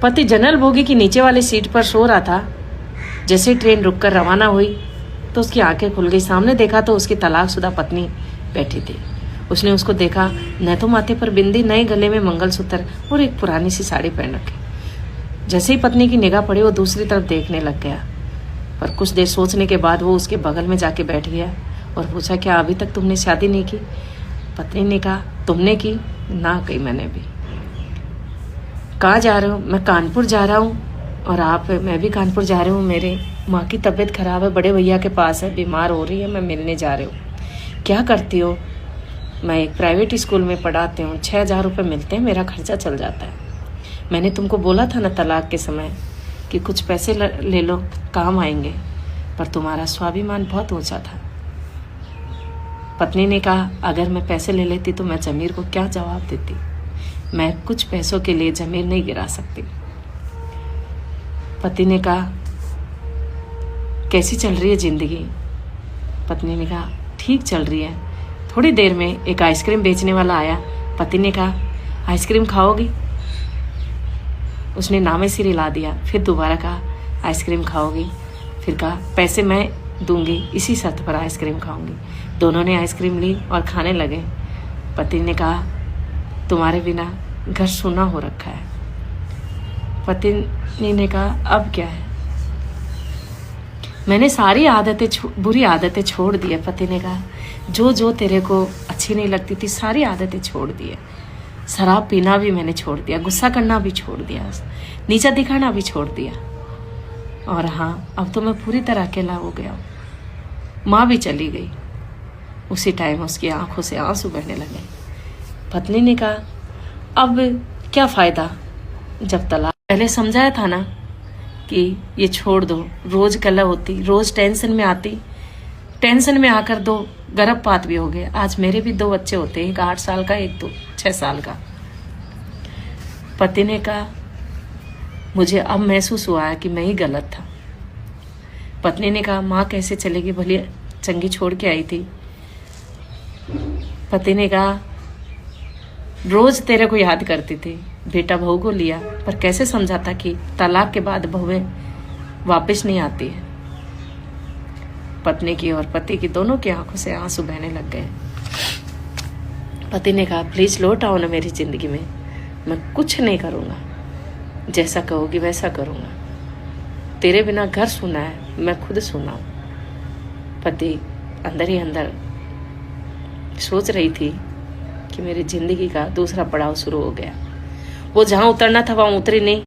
पति general bogie की नीचे वाली सीट पर सो रहा था। जैसे ही ट्रेन रुककर रवाना हुई तो उसकी आंखें खुल गई। सामने देखा तो उसकी तलाकशुदा पत्नी बैठी थी। उसने उसको देखा, न तो माथे पर बिंदी, नए गले में मंगलसूत्र और एक पुरानी सी साड़ी पहन रखी। जैसे ही पत्नी की निगाह पड़ी वो दूसरी तरफ देखने लग गया, पर कुछ देर सोचने के बाद वो उसके बगल में जाके बैठ गया और पूछा, क्या अभी तक तुमने शादी नहीं की? पत्नी ने कहा, तुमने की? ना कही मैंने भी। कहाँ जा रहे हो? मैं कानपुर जा रहा हूँ। और आप? मैं भी कानपुर जा रही हूँ। मेरे माँ की तबीयत खराब है, बड़े भैया के पास है, बीमार हो रही है, मैं मिलने जा रही हूँ। क्या करती हो? मैं एक प्राइवेट स्कूल में पढ़ाती हूँ, 6,000 रुपये मिलते हैं, मेरा खर्चा चल जाता है। मैंने तुमको बोला था ना तलाक के समय कि कुछ पैसे ले लो, काम आएंगे, पर तुम्हारा स्वाभिमान बहुत ऊंचा था। पत्नी ने कहा, अगर मैं पैसे ले लेती तो मैं जमीर को क्या जवाब देती? मैं कुछ पैसों के लिए जमीर नहीं गिरा सकती। पति ने कहा, कैसी चल रही है जिंदगी? पत्नी ने कहा, ठीक चल रही है। थोड़ी देर में एक आइसक्रीम बेचने वाला आया। पति ने कहा, आइसक्रीम खाओगी? उसने नामे सिर हिला दिया। फिर दोबारा कहा, आइसक्रीम खाओगी? फिर कहा, पैसे मैं दूंगी, इसी शर्त पर आइसक्रीम खाऊंगी। दोनों ने आइसक्रीम ली और खाने लगे। पति ने कहा, तुम्हारे बिना घर सूना हो रखा है। पत्नी ने कहा, अब क्या है? मैंने सारी बुरी आदतें छोड़ दी है। पति ने कहा, जो तेरे को अच्छी नहीं लगती थी सारी आदतें छोड़ दी है। शराब पीना भी मैंने छोड़ दिया, गुस्सा करना भी छोड़ दिया, नीचा दिखाना भी छोड़ दिया। और हाँ, अब तो मैं पूरी तरह अकेला हो गया हूँ। माँ भी चली गई। उसी टाइम उसकी आंखों से आंसू बहने लगे। पत्नी ने कहा, अब क्या फ़ायदा जब तलाक? पहले समझाया था ना कि ये छोड़ दो। रोज़ कलह होती, रोज़ टेंशन में आती, टेंशन में आकर 2 गर्भपात भी हो गए। आज मेरे भी 2 बच्चे होते, एक 8 साल का, एक 6 साल का। पति ने कहा, मुझे अब महसूस हुआ है कि मैं ही गलत था। पत्नी ने कहा, माँ कैसे चलेगी? भली चंगी छोड़ के आई थी। पति ने कहा, रोज तेरे को याद करती थी। बेटा बहू को लिया, पर कैसे समझाता कि तलाक के बाद बहुएं वापस नहीं आती है। पत्नी की और पति की दोनों की आंखों से आंसू बहने लग गए। पति ने कहा, प्लीज लौट आओ ना मेरी जिंदगी में, मैं कुछ नहीं करूँगा, जैसा कहोगी वैसा करूँगा। तेरे बिना घर सुना है, मैं खुद सुना हूँ। पति अंदर ही अंदर सोच रही थी कि मेरी जिंदगी का दूसरा पड़ाव शुरू हो गया। वो जहाँ उतरना था वहाँ उतरी नहीं।